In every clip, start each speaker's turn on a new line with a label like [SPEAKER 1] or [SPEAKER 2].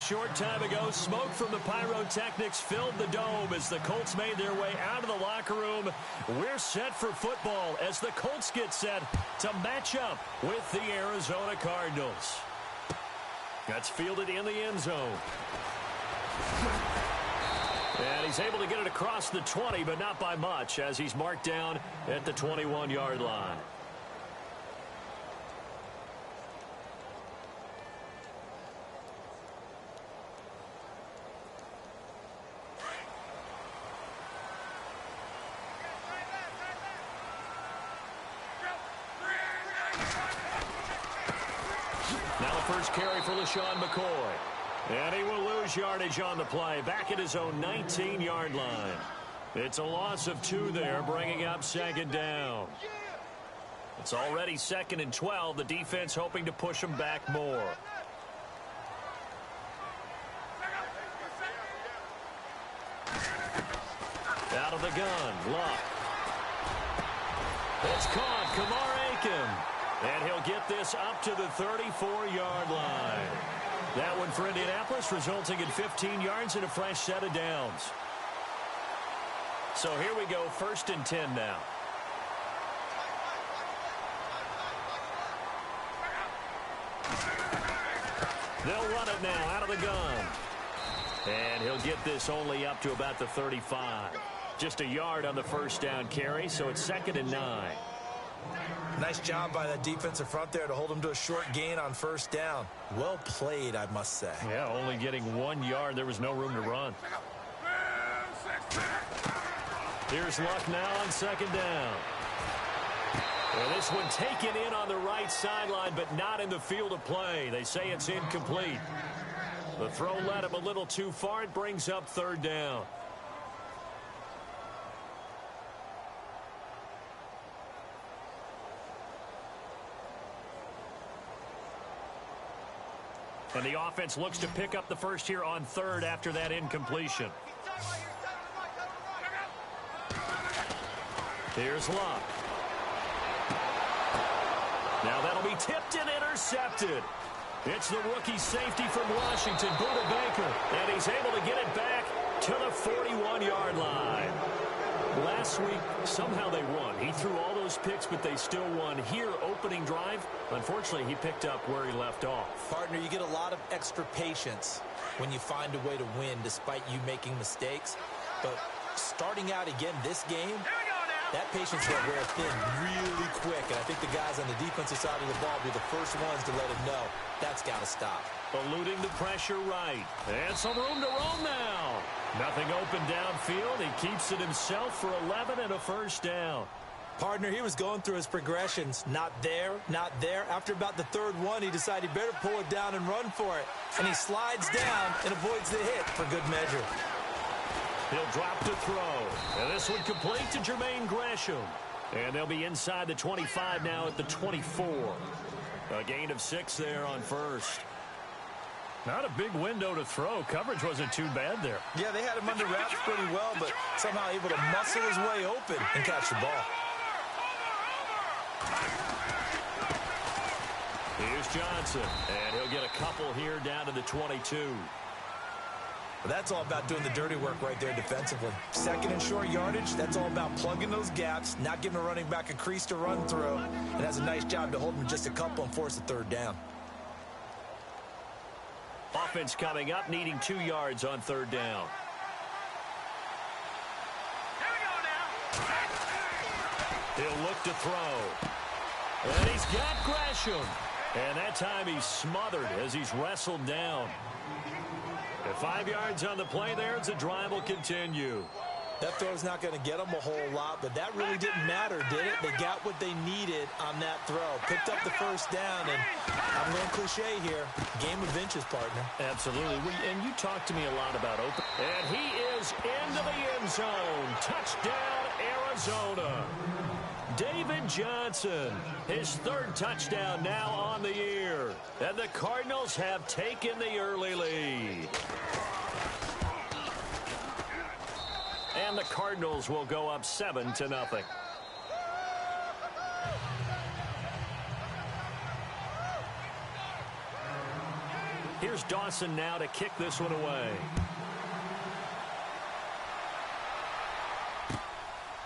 [SPEAKER 1] short time ago, smoke from the pyrotechnics filled the dome as the Colts made their way out of the locker room. We're set for football as the Colts get set to match up with the Arizona Cardinals. That's fielded in the end zone. And he's able to get it across the 20, but not by much, as he's marked down at the 21-yard line. Now the first carry for LaShawn McCoy. And he will lose yardage on the play, back at his own 19-yard line. It's a loss of 2 there, bringing up second down. It's already 2nd and 12. The defense hoping to push him back more. Out of the gun, Luck. It's caught, Kamar Aiken. And he'll get this up to the 34-yard line. That one for Indianapolis, resulting in 15 yards and a fresh set of downs. So here we go, 1st and 10 now. They'll run it now out of the gun. And he'll get this only up to about the 35. Just a yard on the first down carry, so it's 2nd and 9.
[SPEAKER 2] Nice job by that defensive front there to hold him to a short gain on 1st down. Well played, I must say.
[SPEAKER 1] Yeah, only getting 1 yard. There was no room to run. Here's Luck now on 2nd down. Well, this one taken in on the right sideline, but not in the field of play. They say it's incomplete. The throw led him a little too far. It brings up 3rd down. And the offense looks to pick up the first here on 3rd after that incompletion. Here's Luck. Now that'll be tipped and intercepted. It's the rookie safety from Washington, Buda Baker. And he's able to get it back to the 41-yard line. Last week, somehow they won. He threw all those picks, but they still won. Here, opening drive, unfortunately, he picked up where he left off.
[SPEAKER 2] Partner, you get a lot of extra patience when you find a way to win despite you making mistakes. But starting out again this game, that patience will wear thin really quick. And I think the guys on the defensive side of the ball will be the first ones to let him know that's got to stop.
[SPEAKER 1] Eluding the pressure right. And some room to roam now. Nothing open downfield. He keeps it himself for 11 and a first down.
[SPEAKER 2] Partner, he was going through his progressions. Not there, not there. After about the 3rd one, he decided he better pull it down and run for it. And he slides down and avoids the hit for good measure.
[SPEAKER 1] He'll drop to throw. And this one complete to Jermaine Gresham. And they'll be inside the 25 now at the 24. A gain of 6 there on 1st. Not a big window to throw. Coverage wasn't too bad there.
[SPEAKER 2] Yeah, they had him under wraps pretty well, but somehow able to muscle his way open and catch the ball.
[SPEAKER 1] Here's Johnson, and he'll get a couple here down to the 22.
[SPEAKER 2] That's all about doing the dirty work right there defensively. 2nd and short yardage, that's all about plugging those gaps, not giving a running back a crease to run through, and has a nice job to hold him just a couple and force a 3rd down.
[SPEAKER 1] Offense coming up, needing 2 yards on 3rd down.
[SPEAKER 3] Here we go now.
[SPEAKER 1] He'll look to throw. And he's got Gresham. And that time he's smothered as he's wrestled down. At 5 yards on the play there, the drive will continue.
[SPEAKER 2] That throw's not going to get them a whole lot, but that really didn't matter, did it? They got what they needed on that throw. Picked up the first down, and I'm going cliche here. Game of inches, partner.
[SPEAKER 1] Absolutely. And you talked to me a lot about open. And he is into the end zone. Touchdown, Arizona. David Johnson, his 3rd touchdown now on the year. And the Cardinals have taken the early lead. And the Cardinals will go up 7-0. Here's Dawson now to kick this one away.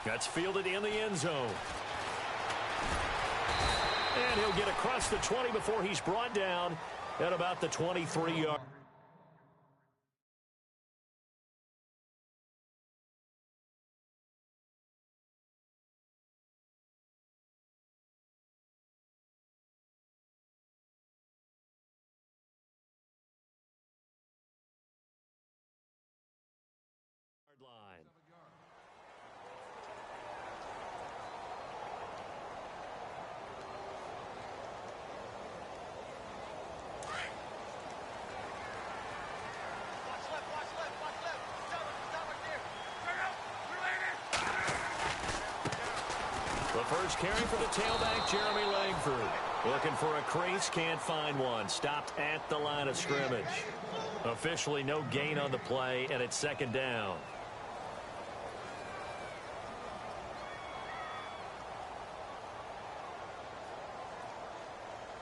[SPEAKER 1] That's fielded in the end zone. And he'll get across the 20 before he's brought down at about the 23-yard. Line. The first carry for the tailback, Jeremy Langford. Looking for a crease, can't find one. Stopped at the line of scrimmage. Officially no gain on the play, and it's second down.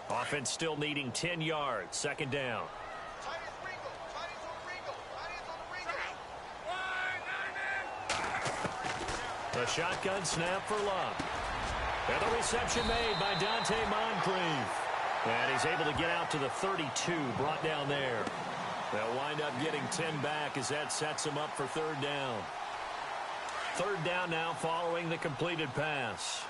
[SPEAKER 1] Offense still needing 10 yards. Second down. A shotgun snap for Luck. And the reception made by Dante Moncrief. And he's able to get out to the 32, brought down there. They'll wind up getting 10 back as that sets him up for third down. Third down now following the completed pass.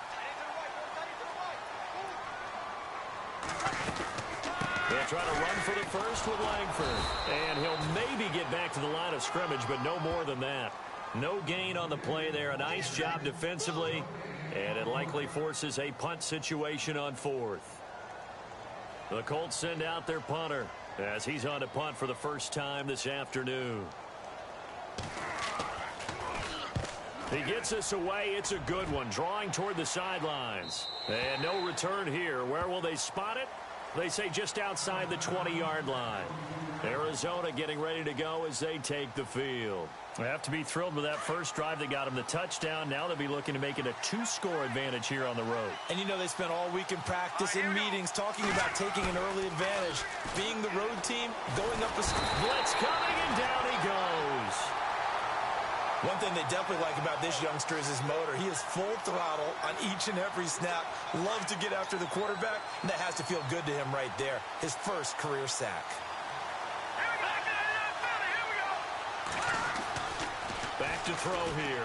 [SPEAKER 1] They'll try to run for the first with Langford. And he'll maybe get back to the line of scrimmage, but no more than that. No gain on the play there. A nice job defensively. And it likely forces a punt situation on fourth. The Colts send out their punter as he's on to punt for the first time this afternoon. He gets us away. It's a good one. Drawing toward the sidelines. And no return here. Where will they spot it? They say just outside the 20-yard line. Arizona getting ready to go as they take the field. They have to be thrilled with that first drive that got them the touchdown. Now they'll be looking to make it a 2-score advantage here on the road.
[SPEAKER 2] And you know they spent all week in practice and meetings talking about taking an early advantage. Being the road team, going up a
[SPEAKER 1] blitz coming, and down he goes.
[SPEAKER 2] One thing they definitely like about this youngster is his motor. He is full throttle on each and every snap. Loves to get after the quarterback, and that has to feel good to him right there. His first career sack.
[SPEAKER 1] Back to throw here.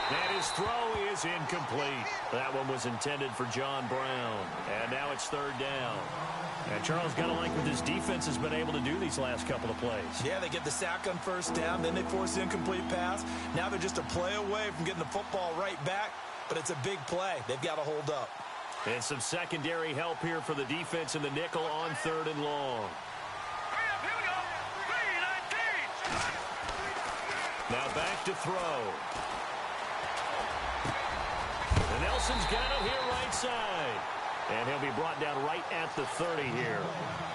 [SPEAKER 1] And his throw is incomplete. That one was intended for John Brown. And now it's third down. And Charles got to like what this defense has been able to do these last couple of plays.
[SPEAKER 2] Yeah, they get the sack on first down, then they force the incomplete pass. Now they're just a play away from getting the football right back, but it's a big play. They've got to hold up.
[SPEAKER 1] And some secondary help here for the defense in the nickel on third and long. Now back to throw. And Nelson's got it here right side. And he'll be brought down right at the 30 here.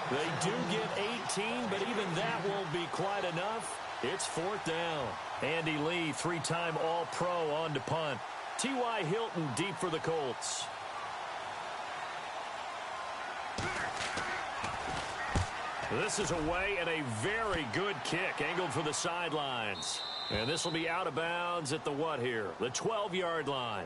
[SPEAKER 1] They do get 18, but even that won't be quite enough. It's fourth down. Andy Lee, 3-time All-Pro on to punt. T.Y. Hilton deep for the Colts. This is away and a very good kick, angled for the sidelines. And this will be out of bounds at the what here? The 12-yard line.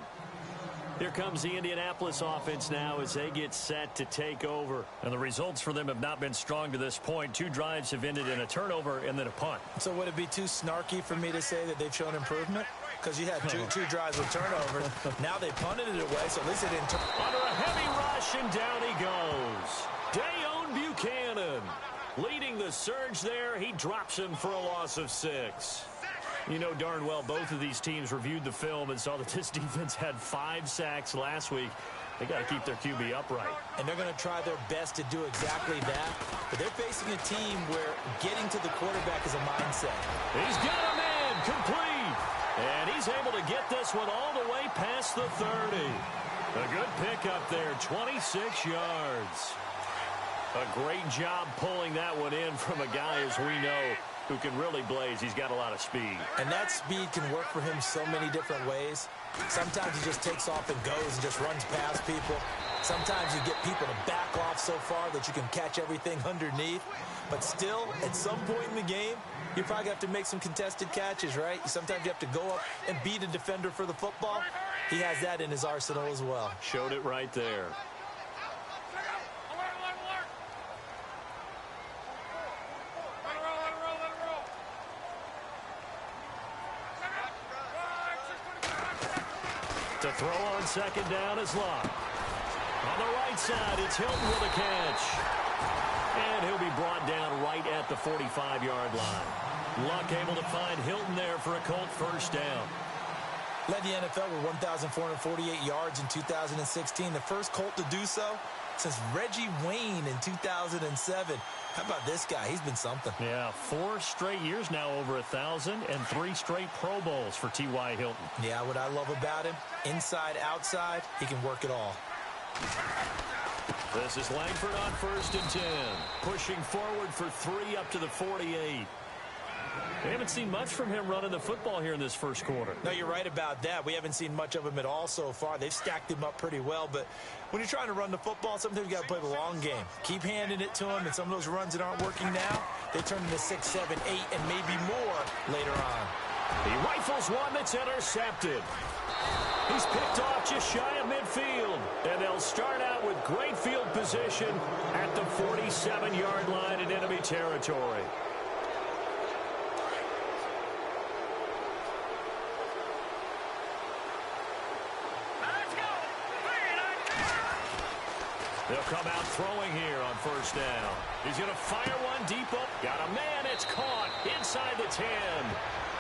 [SPEAKER 1] Here comes the Indianapolis offense now as they get set to take over. And the results for them have not been strong to this point. 2 drives have ended in a turnover and then a punt.
[SPEAKER 2] So would it be too snarky for me to say that they've shown improvement? Because you had two drives with turnovers. Now they punted it away, so at least they didn't turn.
[SPEAKER 1] Under a heavy rush, and down he goes. Dayon Buchanan leading the surge there. He drops him for a loss of 6. You know darn well both of these teams reviewed the film and saw that this defense had 5 sacks last week. They got to keep their QB upright.
[SPEAKER 2] And they're going to try their best to do exactly that. But they're facing a team where getting to the quarterback is a mindset.
[SPEAKER 1] He's got a man complete. And he's able to get this one all the way past the 30. A good pickup there, 26 yards. A great job pulling that one in from a guy, as we know, who can really blaze. He's got a lot of speed.
[SPEAKER 2] And that speed can work for him so many different ways. Sometimes he just takes off and goes and just runs past people. Sometimes you get people to back off so far that you can catch everything underneath. But still, at some point in the game, you probably have to make some contested catches, right? Sometimes you have to go up and beat a defender for the football. He has that in his arsenal as well.
[SPEAKER 1] Showed it right there. To throw on second down is Luck. On the right side, it's Hilton with a catch. And he'll be brought down right at the 45-yard line. Luck able to find Hilton there for a Colt first down.
[SPEAKER 2] Led the NFL with 1,448 yards in 2016. The first Colt to do so since Reggie Wayne in 2007. How about this guy? He's been something.
[SPEAKER 1] Yeah, 4 straight years now over 1,000 and 3 straight Pro Bowls for T.Y. Hilton.
[SPEAKER 2] Yeah, what I love about him, inside, outside, he can work it all.
[SPEAKER 1] This is Langford on 1st and 10. Pushing forward for 3 up to the 48. We haven't seen much from him running the football here in this first quarter.
[SPEAKER 2] No, you're right about that. We haven't seen much of him at all so far. They've stacked him up pretty well, but when you're trying to run the football, sometimes you got to play the long game. Keep handing it to him, and some of those runs that aren't working now, they turn into 6, 7, 8, and maybe more later on.
[SPEAKER 1] He rifles one that's intercepted. He's picked off just shy of midfield, and they'll start out with great field position at the 47-yard line in enemy territory. They'll come out throwing here on first down. He's going to fire one deep up. Got a man. It's caught inside the 10.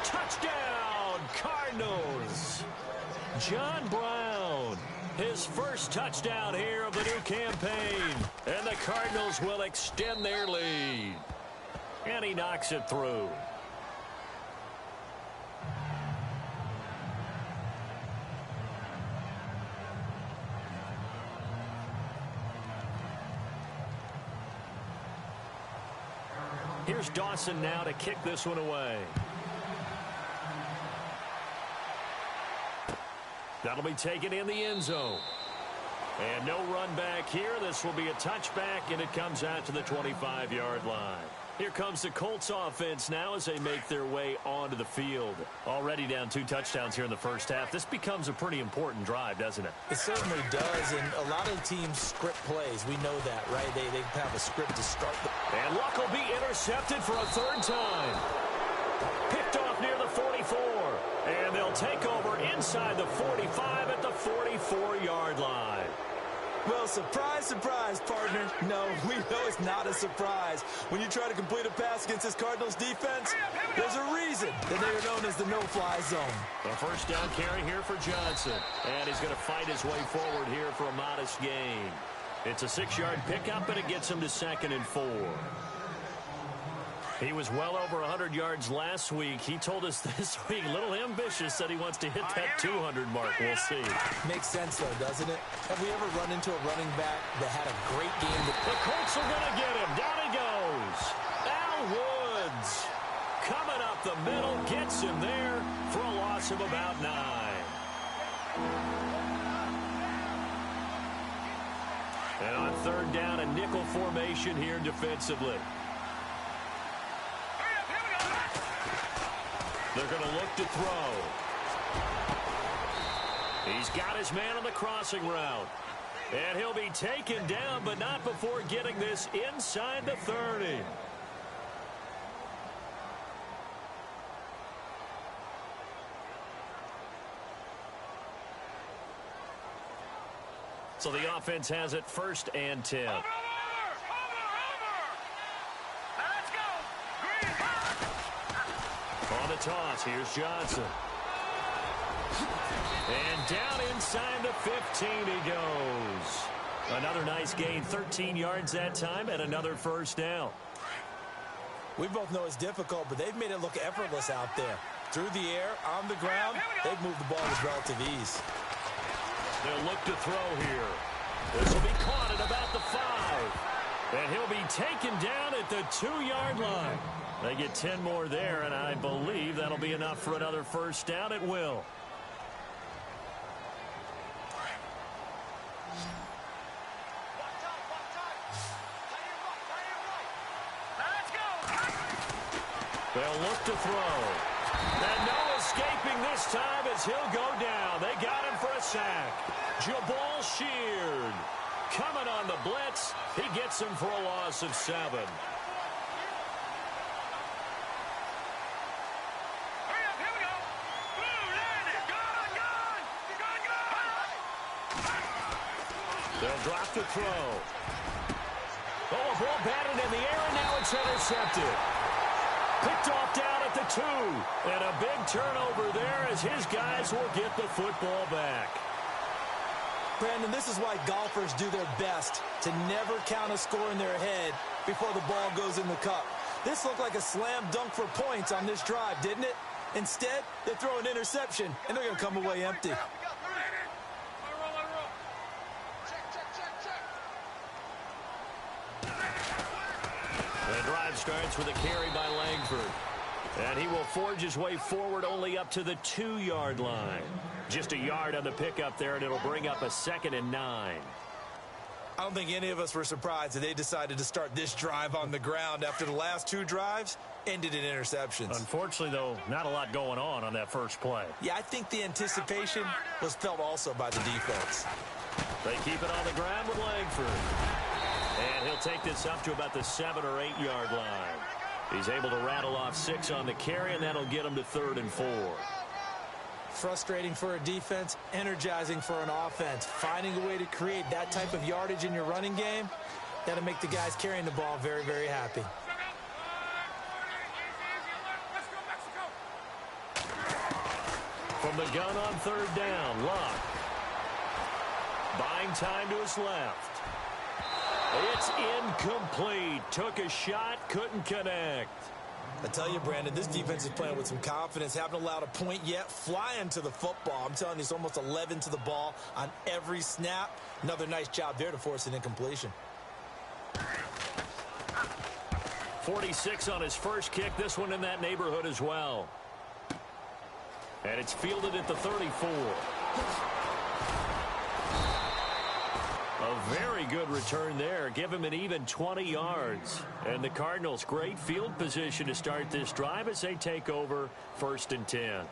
[SPEAKER 1] Touchdown, Cardinals. John Brown, his first touchdown here of the new campaign. And the Cardinals will extend their lead. And he knocks it through. Here's Dawson now to kick this one away. That'll be taken in the end zone. And no run back here. This will be a touchback, and it comes out to the 25-yard line. Here comes the Colts offense now as they make their way onto the field. Already down 2 touchdowns here in the first half. This becomes a pretty important drive, doesn't it?
[SPEAKER 2] It certainly does, and a lot of teams script plays. We know that, right? They have a script to start.
[SPEAKER 1] And Luck will be intercepted for a 3rd time. Picked off near the 44. And they'll take over inside the 45 at the 44-yard line.
[SPEAKER 2] Well, surprise, surprise, partner. No, we know it's not a surprise. When you try to complete a pass against this Cardinals defense, there's a reason that they are known as the no-fly zone.
[SPEAKER 1] A first down carry here for Johnson. And he's going to fight his way forward here for a modest gain. It's a 6-yard pickup, and it gets him to 2nd and 4. He was well over 100 yards last week. He told us this week, a little ambitious, that he wants to hit that 200 mark. We'll see.
[SPEAKER 2] Makes sense, though, doesn't it? Have we ever run into a running back that had a great game?
[SPEAKER 1] The Colts are going to get him. Down he goes. Al Woods coming up the middle, gets him there for a loss of about 9. And on 3rd down, a nickel formation here defensively. They're going to look to throw. He's got his man on the crossing route. And he'll be taken down, but not before getting this inside the 30. So the offense has it 1st and 10. On the toss, here's Johnson. And down inside the 15 he goes. Another nice gain, 13 yards that time, and another first down.
[SPEAKER 2] We both know it's difficult, but they've made it look effortless out there. Through the air, on the ground, they've moved the ball with relative ease.
[SPEAKER 1] They'll look to throw here. This will be caught at about the 5. And he'll be taken down at the 2-yard line. They get 10 more there, and I believe that'll be enough for another first down. It will. They'll look to throw. And no escaping this time as he'll go down. They got him for a sack. Jabal Sheard coming on the blitz. He gets him for a loss of 7. They'll drop to throw. Oh, a ball batted in the air, and now it's intercepted. Picked off down at the 2. And a big turnover there as his guys will get the football back.
[SPEAKER 2] Brandon, this is why golfers do their best to never count a score in their head before the ball goes in the cup. This looked like a slam dunk for points on this drive, didn't it? Instead, they throw an interception, and they're going to come away empty.
[SPEAKER 1] The drive starts with a carry by Langford. And he will forge his way forward only up to the 2-yard line. Just a yard on the pickup there, and it'll bring up a 2nd and 9.
[SPEAKER 2] I don't think any of us were surprised that they decided to start this drive on the ground after the last 2 drives ended in interceptions.
[SPEAKER 1] Unfortunately, though, not a lot going on that first play.
[SPEAKER 2] Yeah, I think the anticipation was felt also by the defense.
[SPEAKER 1] They keep it on the ground with Langford. And he'll take this up to about the 7 or 8-yard line. He's able to rattle off 6 on the carry, and that'll get him to 3rd and 4.
[SPEAKER 2] Frustrating for a defense, energizing for an offense. Finding a way to create that type of yardage in your running game, that'll make the guys carrying the ball very, very happy.
[SPEAKER 1] From the gun on 3rd down, Luck. Buying time to his left. It's incomplete. Took a shot, couldn't connect.
[SPEAKER 2] I tell you, Brandon, this defense is playing with some confidence. Haven't allowed a point yet. Flying to the football. I'm telling you, it's almost 11 to the ball on every snap. Another nice job there to force an incompletion.
[SPEAKER 1] 46 on his first kick. This one in that neighborhood as well. And it's fielded at the 34. A very good return there. Give him an even 20 yards. And the Cardinals, great field position to start this drive as they take over 1st and 10.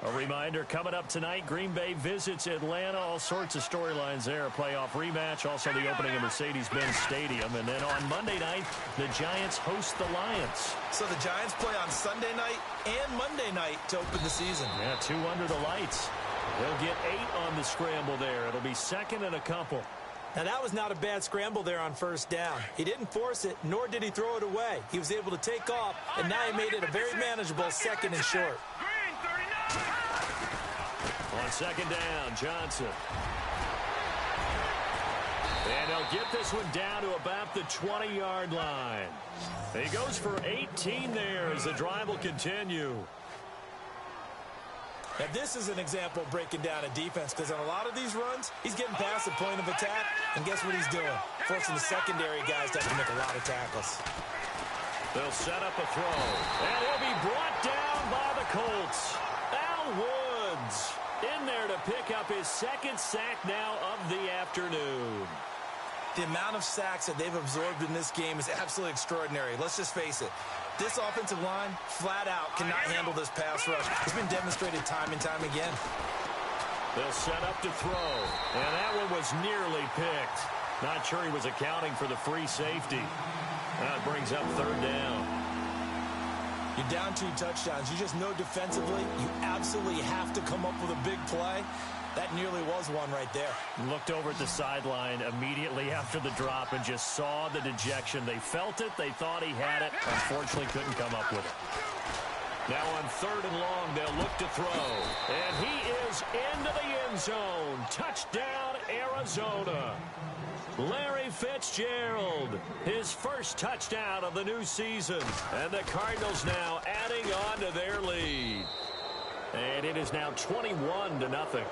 [SPEAKER 1] A reminder, coming up tonight, Green Bay visits Atlanta. All sorts of storylines there. A playoff rematch, also the opening of Mercedes-Benz Stadium. And then on Monday night, the Giants host the Lions.
[SPEAKER 2] So the Giants play on Sunday night and Monday night to open the season.
[SPEAKER 1] Yeah, 2 under the lights. They'll get 8 on the scramble there. It'll be 2nd and a couple.
[SPEAKER 2] Now, that was not a bad scramble there on 1st down. He didn't force it, nor did he throw it away. He was able to take off, and now he made it a very manageable 2nd and short.
[SPEAKER 1] On 2nd down, Johnson. And he'll get this one down to about the 20-yard line. He goes for 18 there as the drive will continue.
[SPEAKER 2] Now, this is an example of breaking down a defense, because on a lot of these runs, he's getting past the point of attack, and guess what he's doing? Forcing the secondary guys to have to make a lot of tackles.
[SPEAKER 1] They'll set up a throw, and he'll be brought down by the Colts. Al Woods in there to pick up his 2nd sack now of the afternoon.
[SPEAKER 2] The amount of sacks that they've absorbed in this game is absolutely extraordinary. Let's just face it. This offensive line, flat out, cannot handle this pass rush. It's been demonstrated time and time again.
[SPEAKER 1] They'll set up to throw, and that one was nearly picked. Not sure he was accounting for the free safety. That brings up 3rd down.
[SPEAKER 2] You're down 2 touchdowns. You just know defensively you absolutely have to come up with a big play. That nearly was one right there.
[SPEAKER 1] Looked over at the sideline immediately after the drop and just saw the dejection. They felt it. They thought he had it. Unfortunately, couldn't come up with it. Now on 3rd and long, they'll look to throw. And he is into the end zone. Touchdown, Arizona. Larry Fitzgerald, his first touchdown of the new season. And the Cardinals now adding on to their lead. And it is now 21-0.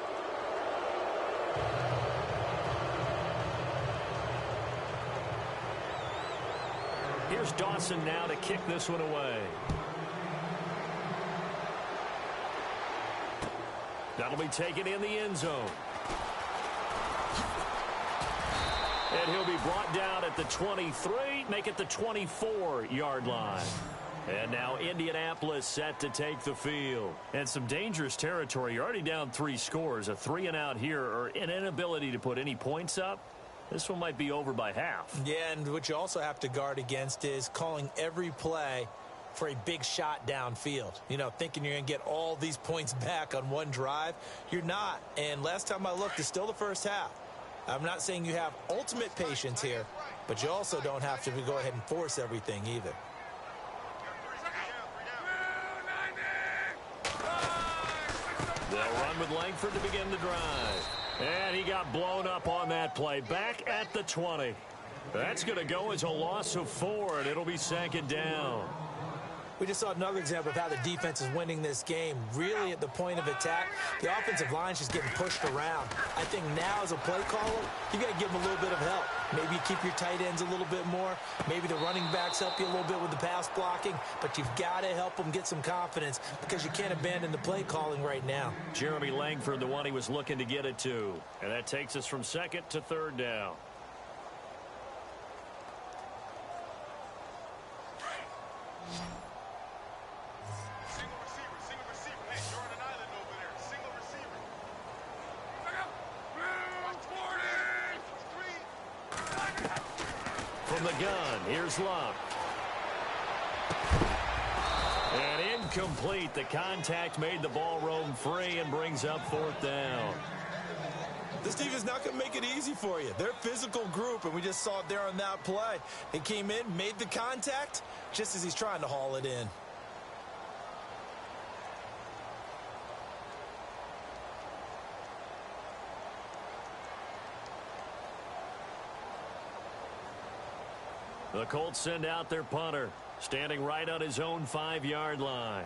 [SPEAKER 1] Here's Dawson now to kick this one away. That'll be taken in the end zone. And he'll be brought down at the 23, make it the 24-yard line. And now Indianapolis set to take the field. And some dangerous territory. You're already down 3 scores. A 3-and-out here or an inability to put any points up. This one might be over by half.
[SPEAKER 2] Yeah, and what you also have to guard against is calling every play for a big shot downfield. You know, thinking you're going to get all these points back on one drive. You're not. And last time I looked, it's still the first half. I'm not saying you have ultimate patience here, but you also don't have to go ahead and force everything either.
[SPEAKER 1] They'll run with Langford to begin the drive. And he got blown up on that play. Back at the 20. That's going to go as a loss of 4, and it'll be 2nd down.
[SPEAKER 2] We just saw another example of how the defense is winning this game. Really at the point of attack, the offensive line's just getting pushed around. I think now as a play caller, you got to give them a little bit of help. Maybe you keep your tight ends a little bit more. Maybe the running backs help you a little bit with the pass blocking. But you've got to help them get some confidence because you can't abandon the play calling right now.
[SPEAKER 1] Jeremy Langford, the one he was looking to get it to. And that takes us from 2nd to 3rd down. From the gun, here's Luck. And incomplete. The contact made the ball roam free and brings up 4th down.
[SPEAKER 2] This team is not going to make it easy for you. They're a physical group, and we just saw it there on that play. He came in, made the contact, just as he's trying to haul it in.
[SPEAKER 1] The Colts send out their punter, standing right on his own 5-yard line.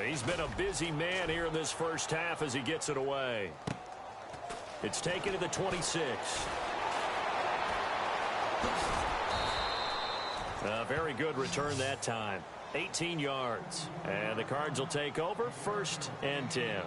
[SPEAKER 1] He's been a busy man here in this first half as he gets it away. It's taken to the 26. A very good return that time. 18 yards. And the Cards will take over 1st and 10.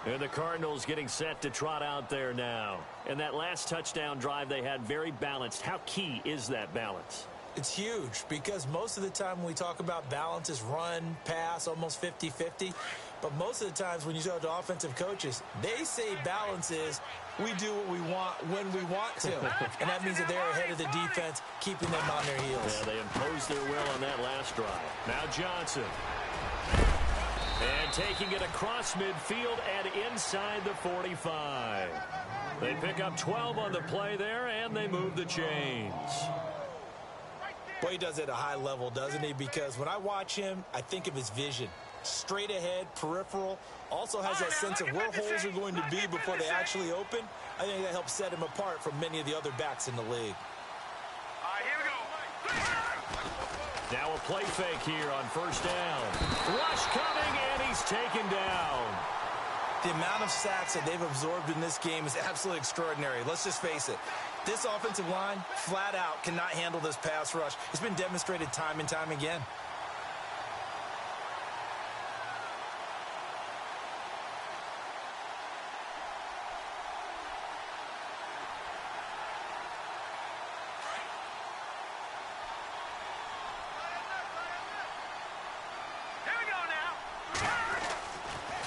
[SPEAKER 1] And the Cardinals getting set to trot out there now. And that last touchdown drive they had very balanced. How key is that balance?
[SPEAKER 2] It's huge because most of the time when we talk about balance is run, pass, almost 50-50. But most of the times when you talk to offensive coaches, they say balance is we do what we want when we want to. And that means that they're ahead of the defense, keeping them on their heels.
[SPEAKER 1] Yeah, they imposed their will on that last drive. Now Johnson. And taking it across midfield and inside the 45. They pick up 12 on the play there, and they move the chains.
[SPEAKER 2] Boy, he does it at a high level, doesn't he? Because when I watch him, I think of his vision. Straight ahead, peripheral. Also has that sense of where holes are going to be before they actually open. I think that helps set him apart from many of the other backs in the league.
[SPEAKER 1] Now a play fake here on 1st down. Rush coming, and he's taken down.
[SPEAKER 2] The amount of sacks that they've absorbed in this game is absolutely extraordinary. Let's just face it. This offensive line, flat out, cannot handle this pass rush. It's been demonstrated time and time again.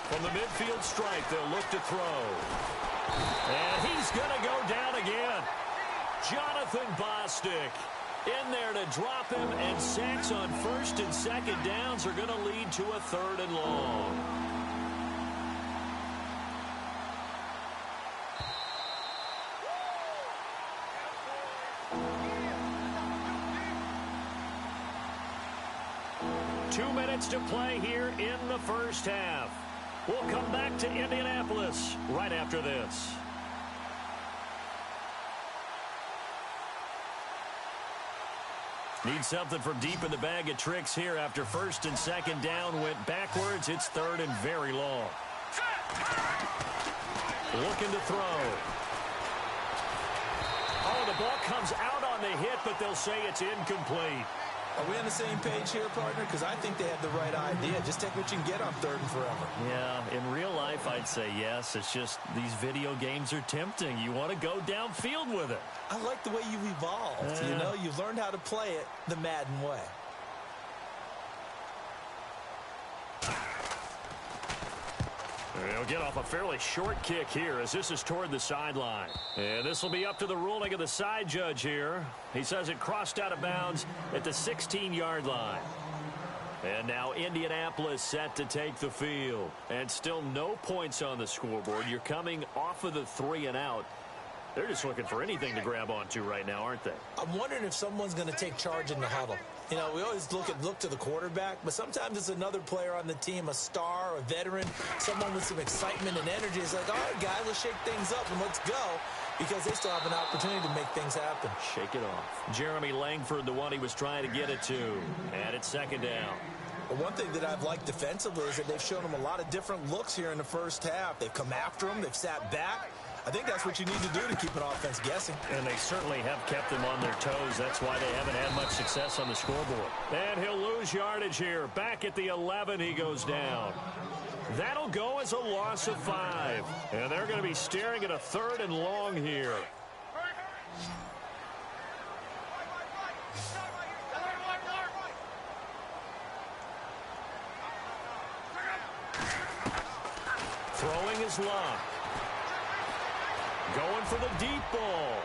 [SPEAKER 1] From the midfield strike, they'll look to throw. And he's going to go down again. Jonathan Bostic in there to drop him, and sacks on 1st and 2nd downs are going to lead to a 3rd and long. Two minutes to play here in the first half. We'll come back to Indianapolis right after this. Need something from deep in the bag of tricks here after 1st and 2nd down went backwards. It's 3rd and very long. Looking to throw. Oh, the ball comes out on the hit, but they'll say it's incomplete.
[SPEAKER 2] Are we on the same page here, partner? Because I think they have the right idea. Just take what you can get on 3rd and forever.
[SPEAKER 1] Yeah, in real life, I'd say yes. It's just these video games are tempting. You want to go downfield with it.
[SPEAKER 2] I like the way you've evolved. You know, you've learned how to play it the Madden way.
[SPEAKER 1] He'll get off a fairly short kick here as this is toward the sideline. And this will be up to the ruling of the side judge here. He says it crossed out of bounds at the 16-yard line. And now Indianapolis set to take the field. And still no points on the scoreboard. You're coming off of the 3 and out. They're just looking for anything to grab onto right now, aren't they?
[SPEAKER 2] I'm wondering if someone's going to take charge in the huddle. You know, we always look to the quarterback, but sometimes it's another player on the team, a star, a veteran, someone with some excitement and energy. It's like, all right, guys, let's shake things up and let's go, because they still have an opportunity to make things happen.
[SPEAKER 1] Shake it off. Jeremy Langford, the one he was trying to get it to. And it's 2nd down.
[SPEAKER 2] But one thing that I've liked defensively is that they've shown them a lot of different looks here in the first half. They've come after them. They've sat back. I think that's what you need to do to keep an offense guessing.
[SPEAKER 1] And they certainly have kept them on their toes. That's why they haven't had much success on the scoreboard. And he'll lose yardage here. Back at the 11, he goes down. That'll go as a loss of 5. And they're going to be staring at a 3rd and long here. Throwing his luck. Going for the deep ball.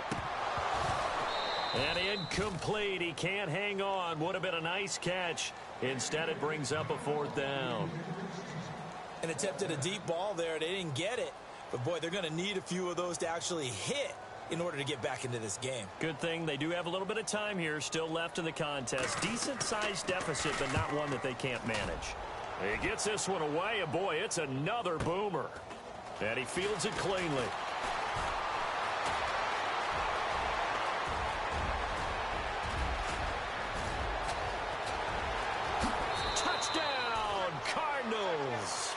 [SPEAKER 1] And incomplete. He can't hang on. Would have been a nice catch. Instead, it brings up a 4th down.
[SPEAKER 2] An attempt at a deep ball there. They didn't get it. But, boy, they're going to need a few of those to actually hit in order to get back into this game.
[SPEAKER 1] Good thing they do have a little bit of time here still left in the contest. Decent-sized deficit, but not one that they can't manage. He gets this one away, and, boy, it's another boomer. And he fields it cleanly. Touchdown, Cardinals!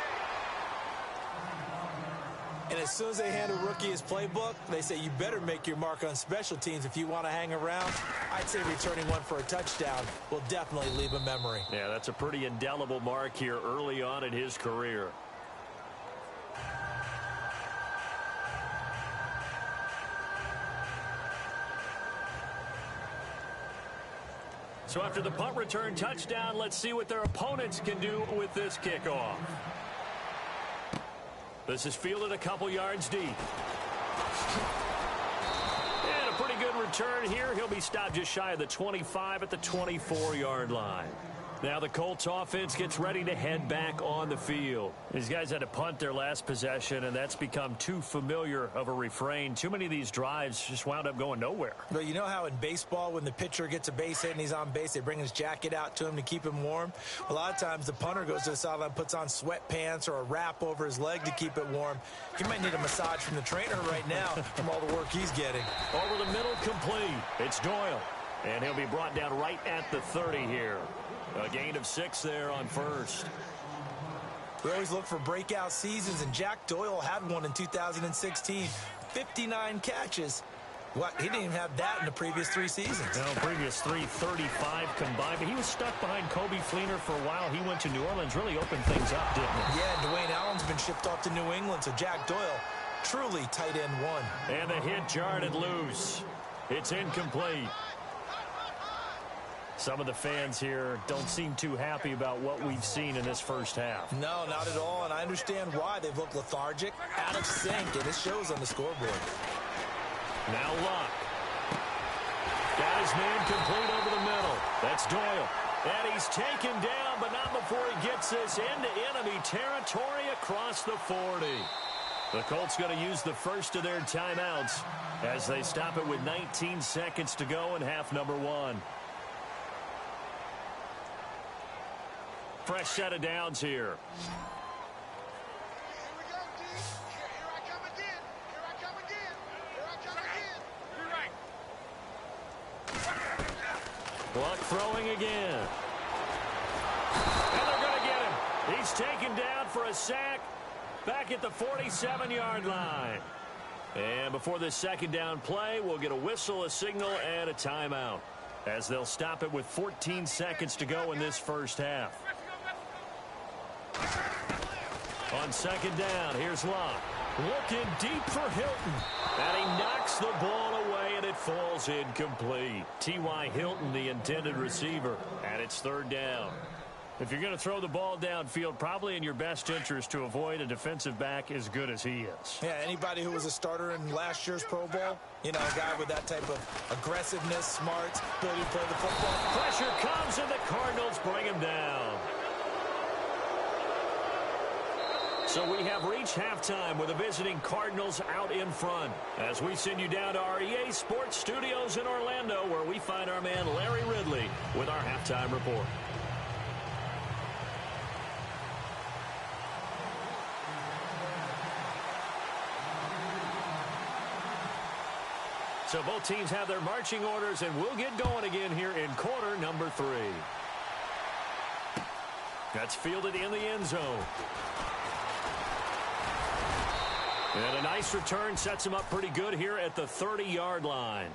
[SPEAKER 2] And as soon as they hand a rookie his playbook, they say you better make your mark on special teams if you want to hang around. I'd say returning one for a touchdown will definitely leave a memory.
[SPEAKER 1] Yeah, that's a pretty indelible mark here early on in his career. So after the punt return touchdown, let's see what their opponents can do with this kickoff. This is fielded a couple yards deep. And a pretty good return here. He'll be stopped just shy of the 25 at the 24-yard line. Now the Colts offense gets ready to head back on the field. These guys had to punt their last possession, and that's become too familiar of a refrain. Too many of these drives just wound up going nowhere.
[SPEAKER 2] Well, you know how in baseball when the pitcher gets a base hit and he's on base, they bring his jacket out to him to keep him warm? A lot of times the punter goes to the sideline, puts on sweatpants or a wrap over his leg to keep it warm. He might need a massage from the trainer right now from all the work he's getting.
[SPEAKER 1] Over the middle, complete. It's Doyle. And he'll be brought down right at the 30 here. A gain of 6 there on first.
[SPEAKER 2] We always look for breakout seasons, and Jack Doyle had one in 2016. 59 catches. What? He didn't even have that in the previous 3 seasons.
[SPEAKER 1] No, previous 3, 35 combined. But he was stuck behind Kobe Fleener for a while. He went to New Orleans, really opened things up, didn't he?
[SPEAKER 2] Yeah, Dwayne Allen's been shipped off to New England, so Jack Doyle, truly tight end 1.
[SPEAKER 1] And the hit jarred loose. It's incomplete. Some of the fans here don't seem too happy about what we've seen in this first half.
[SPEAKER 2] No, not at all, and I understand why. They've looked lethargic, out of sync, and it shows on the scoreboard.
[SPEAKER 1] Now Luck. Got his man complete over the middle. That's Doyle. And he's taken down, but not before he gets this into enemy territory across the 40. The Colts going to use the first of their timeouts as they stop it with 19 seconds to go in half number 1. Fresh set of downs here.
[SPEAKER 3] Here we go, D. Here I come again. Here I come again. Here I come again. You're right.
[SPEAKER 1] Luck throwing again. And they're going to get him. He's taken down for a sack back at the 47-yard line. And before this second down play, we'll get a whistle, a signal, and a timeout. as they'll stop it with 14 seconds to go in this first half. On second down, here's Locke. Looking deep for Hilton. And he knocks the ball away, and it falls incomplete. T.Y. Hilton, the intended receiver, and it's third down. If you're going to throw the ball downfield, probably in your best interest to avoid a defensive back as good as he is.
[SPEAKER 2] Yeah, anybody who was a starter in last year's Pro Bowl, you know, a guy with that type of aggressiveness, smarts, ability to play the football.
[SPEAKER 1] Pressure comes, and the Cardinals bring him down. So we have reached halftime with the visiting Cardinals out in front as we send you down to our EA Sports Studios in Orlando, where we find our man Larry Ridley with our halftime report. So both teams have their marching orders, and we'll get going again here in quarter number 3. That's fielded in the end zone. And a nice return sets him up pretty good here at the 30-yard line.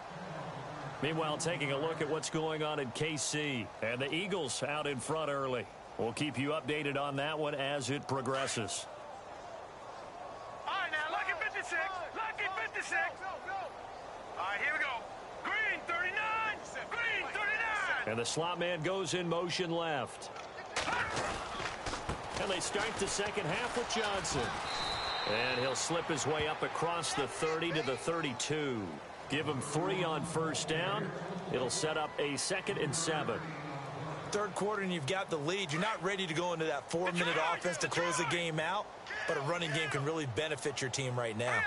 [SPEAKER 1] Meanwhile, taking a look at what's going on in KC. And the Eagles out in front early. We'll keep you updated on that one as it progresses.
[SPEAKER 3] All right, now, lucky 56. Lucky 56. All right, here we go. Green, 39. Green, 39.
[SPEAKER 1] And the slot man goes in motion left. And they start the second half with Johnson. And he'll slip his way up across the 30 to the 32. Give him 3 on first down. It'll set up a 2nd and 7.
[SPEAKER 2] Third quarter and you've got the lead. You're not ready to go into that 4-minute offense to close the game out, but a running game can really benefit your team right now.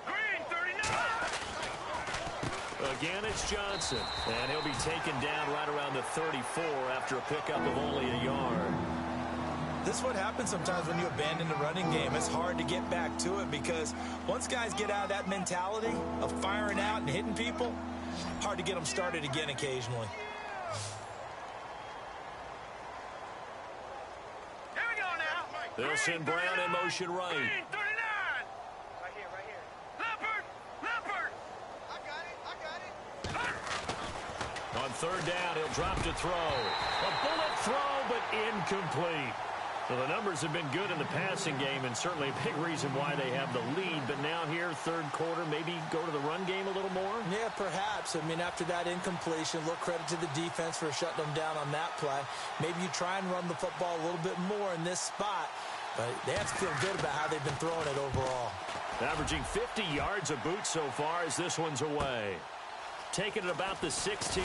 [SPEAKER 3] Green, 39.
[SPEAKER 1] Again, it's Johnson. And he'll be taken down right around the 34 after a pickup of only a yard.
[SPEAKER 2] This is what happens sometimes when you abandon the running game. It's hard to get back to it because once guys get out of that mentality of firing out and hitting people, hard to get them started again occasionally.
[SPEAKER 3] Here we go now.
[SPEAKER 1] They'll send Brown in motion right.
[SPEAKER 3] Green, 39. Right here. Leopard. I got it.
[SPEAKER 1] On third down, he'll drop to throw. A bullet throw, but incomplete. So the numbers have been good in the passing game, and certainly a big reason why they have the lead. But now here, third quarter, maybe go to the run game a little more?
[SPEAKER 2] Yeah, perhaps. I mean, after that incompletion, little credit to the defense for shutting them down on that play. Maybe you try and run the football a little bit more in this spot. But they have to feel good about how they've been throwing it overall.
[SPEAKER 1] Averaging 50 yards a boot so far as this one's away. Taking it about the 16.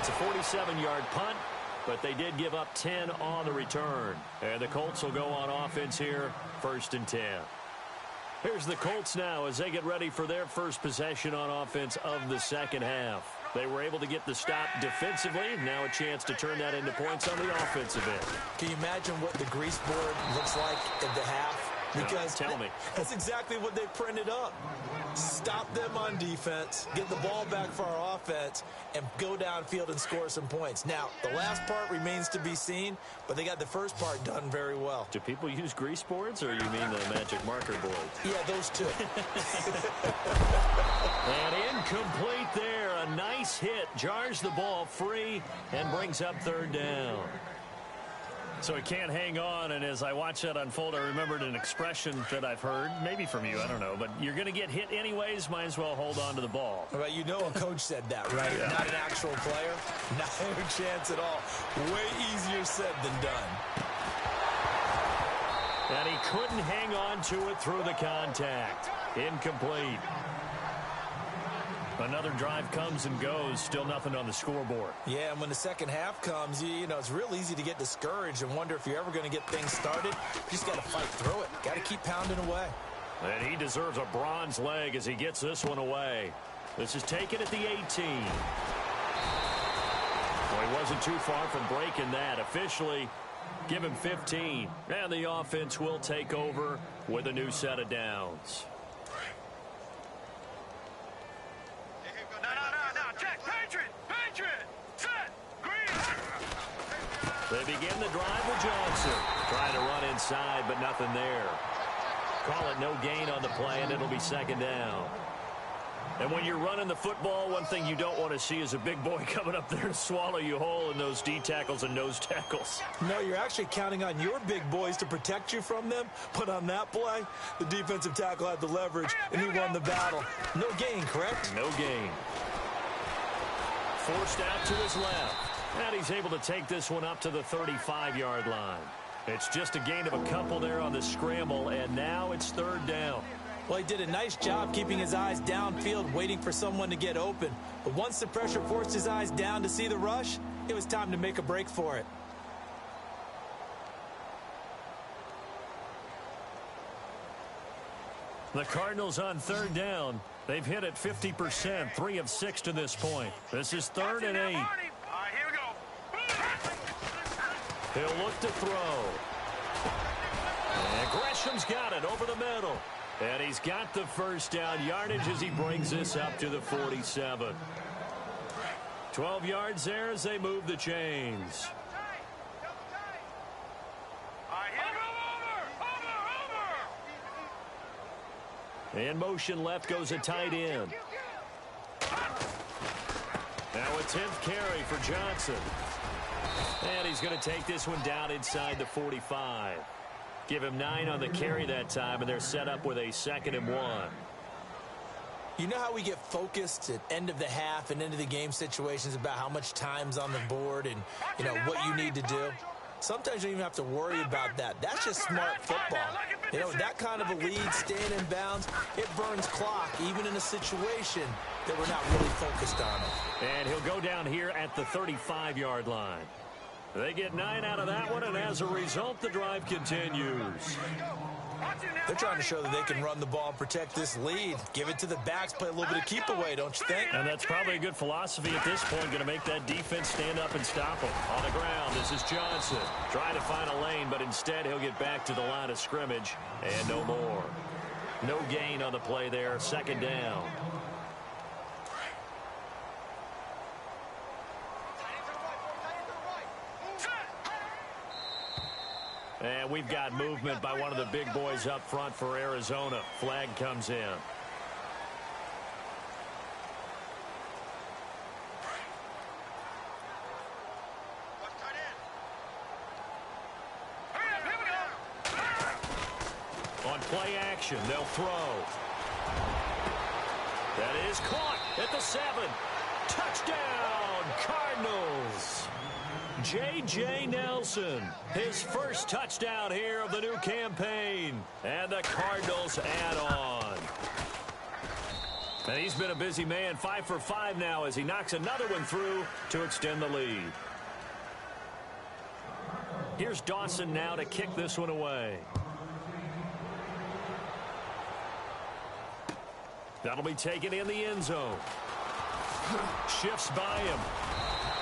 [SPEAKER 1] It's a 47-yard punt, but they did give up 10 on the return. And the Colts will go on offense here, 1st and 10. Here's the Colts now as they get ready for their first possession on offense of the second half. They were able to get the stop defensively. Now a chance to turn that into points on the offensive end.
[SPEAKER 2] Can you imagine what the grease board looks like at the half? Because
[SPEAKER 1] tell me.
[SPEAKER 2] That's exactly what they printed up. Stop them on defense, get the ball back for our offense, and go downfield and score some points. Now, the last part remains to be seen, but they got the first part done very well.
[SPEAKER 1] Do people use grease boards, or you mean the magic marker boards?
[SPEAKER 2] Yeah, those two.
[SPEAKER 1] And incomplete there. A nice hit. Jars the ball free and brings up third down. So he can't hang on, and as I watch that unfold, I remembered an expression that I've heard, maybe from you, I don't know, but you're going to get hit anyways, might as well hold on to the ball.
[SPEAKER 2] Well, you know a coach said that, right?
[SPEAKER 1] Yeah.
[SPEAKER 2] Not an actual player. Not a chance at all. Way easier said than done.
[SPEAKER 1] And he couldn't hang on to it through the contact. Incomplete. Another drive comes and goes. Still nothing on the scoreboard.
[SPEAKER 2] Yeah, and when the second half comes, you know, it's real easy to get discouraged and wonder if you're ever going to get things started. You just got to fight through it. Got to keep pounding away.
[SPEAKER 1] And he deserves a bronze leg as he gets this one away. This is taken at the 18. Well, he wasn't too far from breaking that. Officially, give him 15. And the offense will take over with a new set of downs. They begin the drive with Johnson. Trying to run inside, but nothing there. Call it no gain on the play, and it'll be second down. And when you're running the football, one thing you don't want to see is a big boy coming up there to swallow you whole in those D tackles and nose tackles.
[SPEAKER 2] No, you're actually counting on your big boys to protect you from them. But on that play, the defensive tackle had the leverage, and he won the battle. No gain, correct?
[SPEAKER 1] No gain. Forced out to his left. And he's able to take this one up to the 35-yard line. It's just a gain of a couple there on the scramble, and now it's third down.
[SPEAKER 2] Well, he did a nice job keeping his eyes downfield, waiting for someone to get open. But once the pressure forced his eyes down to see the rush, it was time to make a break for it.
[SPEAKER 1] The Cardinals on third down. They've hit it 50%, 3 of 6 to this point. This is 3rd and 8.
[SPEAKER 3] All right, here we go.
[SPEAKER 1] He'll look to throw. And Gresham's got it over the middle. And he's got the first down yardage as he brings this up to the 47. 12 yards there as they move the chains.
[SPEAKER 3] All right, here we go.
[SPEAKER 1] In motion left goes a tight end. Now a 10th carry for Johnson. And he's going to take this one down inside the 45. Give him 9 on the carry that time, and they're set up with a 2nd and 1.
[SPEAKER 2] You know how we get focused at end of the half and end of the game situations about how much time's on the board and, you know, what you need to do? Sometimes you don't even have to worry about that. That's just smart football. You know, that kind of a lead, staying in bounds, it burns clock, even in a situation that we're not really focused on it.
[SPEAKER 1] And he'll go down here at the 35-yard line. They get 9 out of that one, and as a result, the drive continues.
[SPEAKER 2] They're trying to show that they can run the ball and protect this lead. Give it to the backs, play a little bit of keep away, don't you think?
[SPEAKER 1] And that's probably a good philosophy at this point, going to make that defense stand up and stop them. On the ground, this is Johnson. Trying to find a lane, but instead he'll get back to the line of scrimmage, and no more. No gain on the play there, 2nd down. And we've got movement by one of the big boys up front for Arizona. Flag comes in. On play action, they'll throw. That is caught at the 7. Touchdown, Cardinals. J.J. Nelson, his first touchdown here of the new campaign. And the Cardinals add on. And he's been a busy man, 5 for 5 now as he knocks another one through to extend the lead. Here's Dawson now to kick this one away. That'll be taken in the end zone. Shifts by him.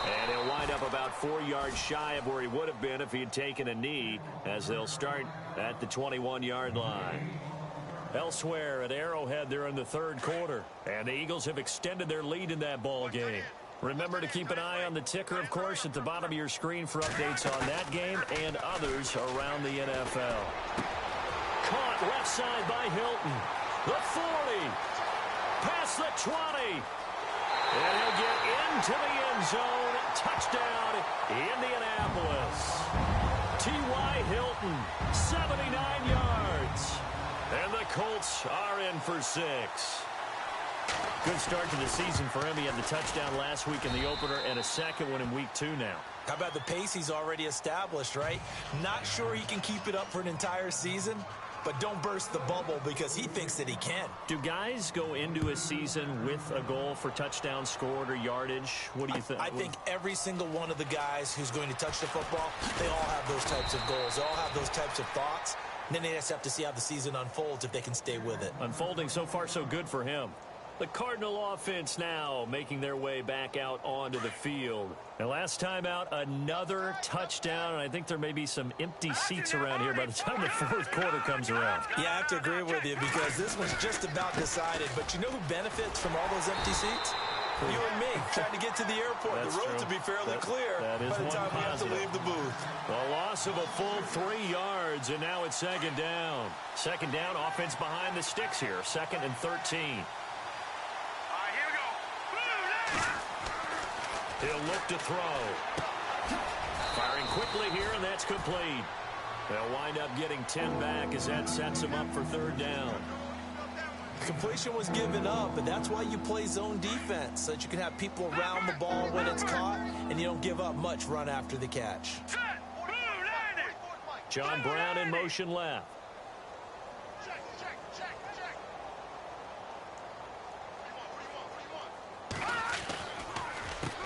[SPEAKER 1] And he'll wind up about 4 yards shy of where he would have been if he had taken a knee, as they'll start at the 21-yard line. Elsewhere at Arrowhead, they're in the 3rd quarter, and the Eagles have extended their lead in that ball game. Remember to keep an eye on the ticker, of course, at the bottom of your screen for updates on that game and others around the NFL. Caught left side by Hilton. The 40. Past the 20. And he'll get into the end zone. Touchdown, Indianapolis. T.Y. Hilton, 79 yards. And the Colts are in for 6. Good start to the season for him. He had the touchdown last week in the opener and a second one in week 2 now.
[SPEAKER 2] How about the pace he's already established, right? Not sure he can keep it up for an entire season, but don't burst the bubble because he thinks that he can.
[SPEAKER 1] Do guys go into a season with a goal for touchdowns scored or yardage? What do you think?
[SPEAKER 2] I think every single one of the guys who's going to touch the football, they all have those types of goals. They all have those types of thoughts. And then they just have to see how the season unfolds if they can stay with it.
[SPEAKER 1] Unfolding so far so good for him. The Cardinal offense now making their way back out onto the field. And last time out, another touchdown. And I think there may be some empty seats around here by the time the 4th quarter comes around.
[SPEAKER 2] Yeah, I have to agree with you because this one's just about decided. But you know who benefits from all those empty seats? You and me, trying to get to the airport.
[SPEAKER 1] That's
[SPEAKER 2] the roads
[SPEAKER 1] true.
[SPEAKER 2] will be fairly clear
[SPEAKER 1] that is
[SPEAKER 2] by the time we have to leave the booth.
[SPEAKER 1] A loss of a full 3 yards, and now it's 2nd down. 2nd down, offense behind the sticks here. 2nd and 13. He'll look to throw. Firing quickly here, and that's complete. They'll wind up getting 10 back as that sets them up for third down.
[SPEAKER 2] Completion was given up, but that's why you play zone defense, so that you can have people around the ball when it's caught, and you don't give up much run after the catch.
[SPEAKER 1] John Brown in motion left.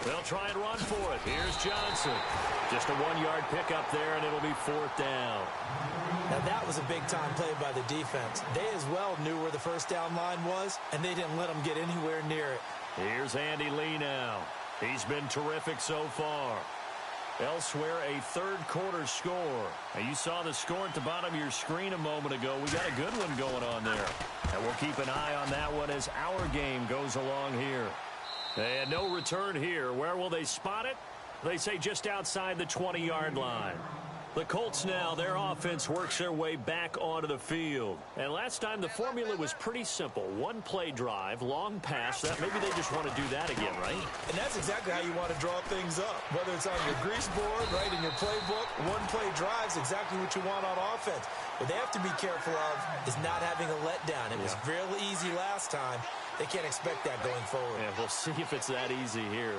[SPEAKER 1] They'll try and run for it. Here's Johnson. Just a 1-yard pickup there, and it'll be fourth down.
[SPEAKER 2] Now, that was a big-time play by the defense. They as well knew where the first down line was, and they didn't let them get anywhere near it.
[SPEAKER 1] Here's Andy Lee now. He's been terrific so far. Elsewhere, a third-quarter score. Now, you saw the score at the bottom of your screen a moment ago. We got a good one going on there. And we'll keep an eye on that one as our game goes along here. And no return here. Where will they spot it? They say just outside the 20-yard line. The Colts now, their offense works their way back onto the field. And last time the formula was pretty simple. One-play drive, long pass. That maybe they just want to do that again, right?
[SPEAKER 2] And that's exactly how you want to draw things up. Whether it's on your grease board, right, in your playbook, one-play drive is exactly what you want on offense. What they have to be careful of is not having a letdown. It was really easy last time. They can't expect that going forward.
[SPEAKER 1] Yeah, we'll see if it's that easy here.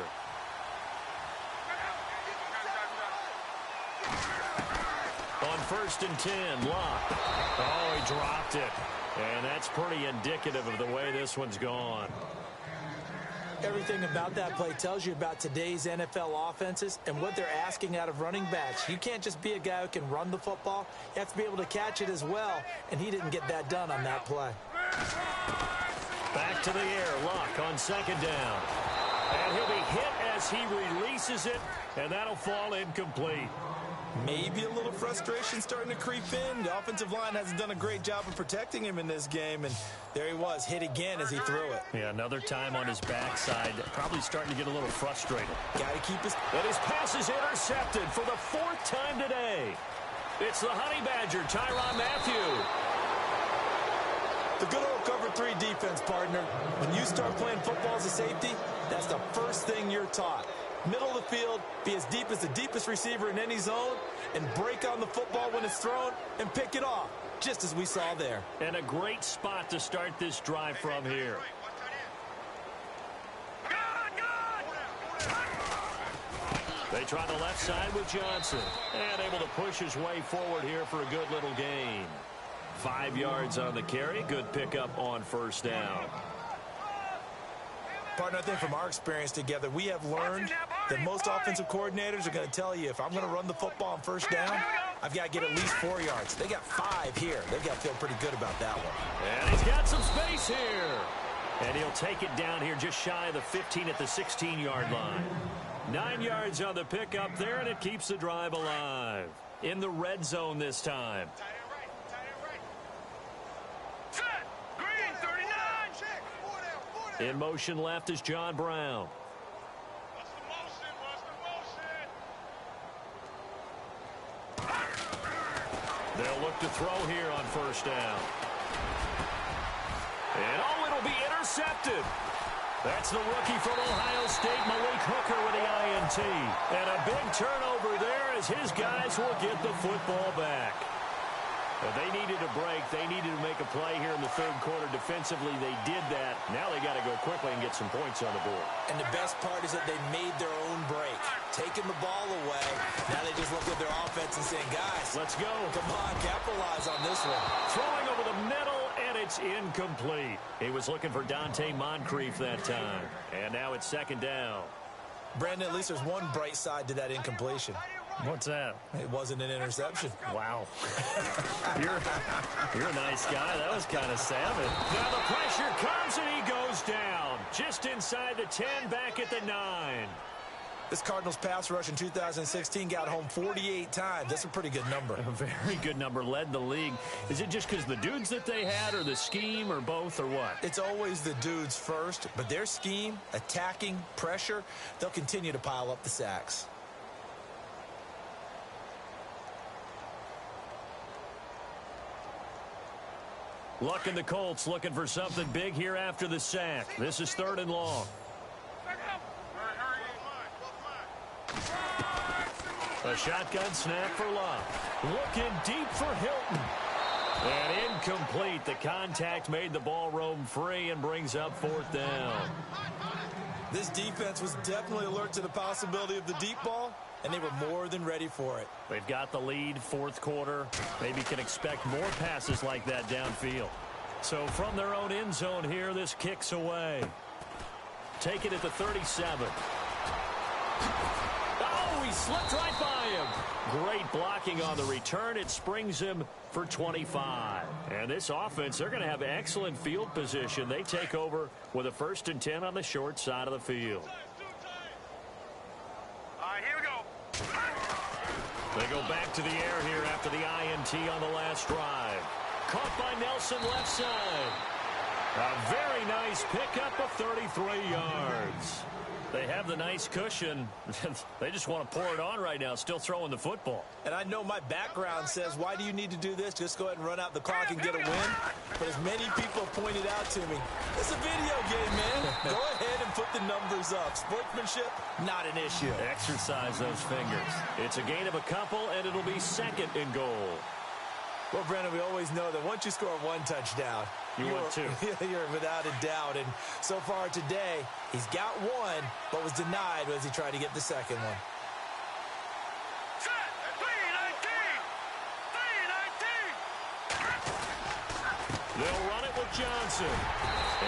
[SPEAKER 1] On 1st and 10, Locke. Oh, he dropped it. And that's pretty indicative of the way this one's gone.
[SPEAKER 2] Everything about that play tells you about today's NFL offenses and what they're asking out of running backs. You can't just be a guy who can run the football. You have to be able to catch it as well, and he didn't get that done on that play.
[SPEAKER 1] Back to the air, Locke on 2nd down. And he'll be hit as he releases it, and that'll fall incomplete.
[SPEAKER 2] Maybe a little frustration starting to creep in. The offensive line hasn't done a great job of protecting him in this game, and there he was, hit again as he threw it.
[SPEAKER 1] Yeah, another time on his backside, probably starting to get a little frustrated.
[SPEAKER 2] Got to keep his...
[SPEAKER 1] But his pass is intercepted for the 4th time today. It's the Honey Badger, Tyrann Mathieu.
[SPEAKER 2] The good old cover 3 defense, partner. When you start playing football as a safety, that's the first thing you're taught. Middle of the field, be as deep as the deepest receiver in any zone, and break on the football when it's thrown and pick it off, just as we saw there.
[SPEAKER 1] And a great spot to start this drive from here. They try the left side with Johnson, and able to push his way forward here for a good little gain. 5 yards on the carry, good pickup on 1st down.
[SPEAKER 2] Partner, I think from our experience together, we have learned that most offensive coordinators are going to tell you, if I'm going to run the football on 1st down, I've got to get at least 4 yards. They got 5 here. They've got to feel pretty good about that one.
[SPEAKER 1] And he's got some space here. And he'll take it down here just shy of the 15 at the 16-yard line. 9 yards on the pickup there, and it keeps the drive alive. In the red zone this time. In motion left is John Brown.
[SPEAKER 3] What's the motion?
[SPEAKER 1] They'll look to throw here on 1st down. And oh, it'll be intercepted. That's the rookie from Ohio State, Malik Hooker, with the INT. And a big turnover there as his guys will get the football back. But they needed a break. They needed to make a play here in the 3rd quarter. Defensively, they did that. Now they got to go quickly and get some points on the board.
[SPEAKER 2] And the best part is that they made their own break. Taking the ball away. Now they just look at their offense and saying, guys,
[SPEAKER 1] let's go.
[SPEAKER 2] Come on, capitalize on this one.
[SPEAKER 1] Throwing over the middle, and it's incomplete. He was looking for Dante Moncrief that time. And now it's 2nd down.
[SPEAKER 2] Brandon, at least there's one bright side to that incompletion.
[SPEAKER 1] What's that?
[SPEAKER 2] It wasn't an interception.
[SPEAKER 1] Wow. You're a nice guy. That was kind of savage. Now the pressure comes, and he goes down. Just inside the 10, back at the 9.
[SPEAKER 2] This Cardinals pass rush in 2016 got home 48 times. That's a pretty good number.
[SPEAKER 1] A very good number. Led the league. Is it just because the dudes that they had, or the scheme, or both, or what?
[SPEAKER 2] It's always the dudes first, but their scheme, attacking, pressure, they'll continue to pile up the sacks.
[SPEAKER 1] Luck in the Colts looking for something big here after the sack. This is 3rd and long. A shotgun snap for Love. Looking deep for Hilton. And incomplete. The contact made the ball roam free and brings up 4th down.
[SPEAKER 2] This defense was definitely alert to the possibility of the deep ball, and they were more than ready for it.
[SPEAKER 1] They've got the lead, 4th quarter. Maybe can expect more passes like that downfield. So from their own end zone here, this kicks away. Take it at the 37. Oh, he slipped right by him. Great blocking on the return. It springs him for 25. And this offense, they're going to have excellent field position. They take over with a 1st and 10 on the short side of the field.
[SPEAKER 3] All right, here we go.
[SPEAKER 1] They go back to the air here after the INT on the last drive. Caught by Nelson left side. A very nice pickup of 33 yards. They have the nice cushion. They just want to pour it on right now, still throwing the football.
[SPEAKER 2] And I know my background says, why do you need to do this? Just go ahead and run out the clock and get a win. But as many people have pointed out to me, it's a video game, man. Go ahead and put the numbers up. Sportsmanship, not an issue.
[SPEAKER 1] Exercise those fingers. It's a gain of a couple, and it'll be 2nd and goal.
[SPEAKER 2] Well, Brennan, we always know that once you score 1 touchdown,
[SPEAKER 1] you want 2.
[SPEAKER 2] You're without a doubt. And so far today, he's got 1, but was denied as he tried to get the 2nd one.
[SPEAKER 3] Set. 3-19.
[SPEAKER 1] They'll run it with Johnson.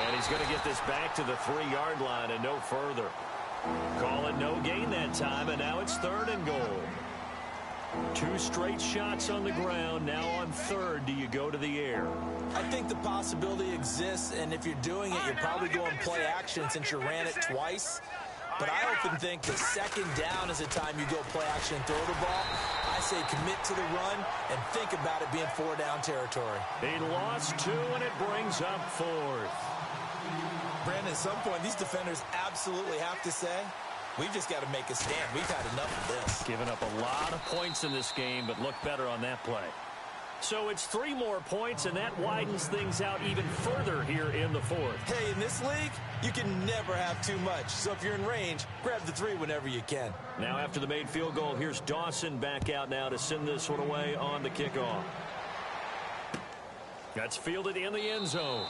[SPEAKER 1] And he's going to get this back to the 3-yard line and no further. Call it no gain that time, and now it's 3rd and goal. 2 straight shots on the ground. Now on 3rd, do you go to the air?
[SPEAKER 2] I think the possibility exists, and if you're doing it, you're probably going play action since you ran it twice. But I often think the 2nd down is the time you go play action and throw the ball. I say commit to the run and think about it being 4-down territory.
[SPEAKER 1] He lost 2, and it brings up 4th.
[SPEAKER 2] Brandon, at some point, these defenders absolutely have to say, we've just got to make a stand. We've had enough of this.
[SPEAKER 1] Giving up a lot of points in this game, but look better on that play. So it's 3 more points, and that widens things out even further here in the 4th.
[SPEAKER 2] Hey, in this league, you can never have too much. So if you're in range, grab the 3 whenever you can.
[SPEAKER 1] Now after the made field goal, here's Dawson back out now to send this one away on the kickoff. That's fielded in the end zone.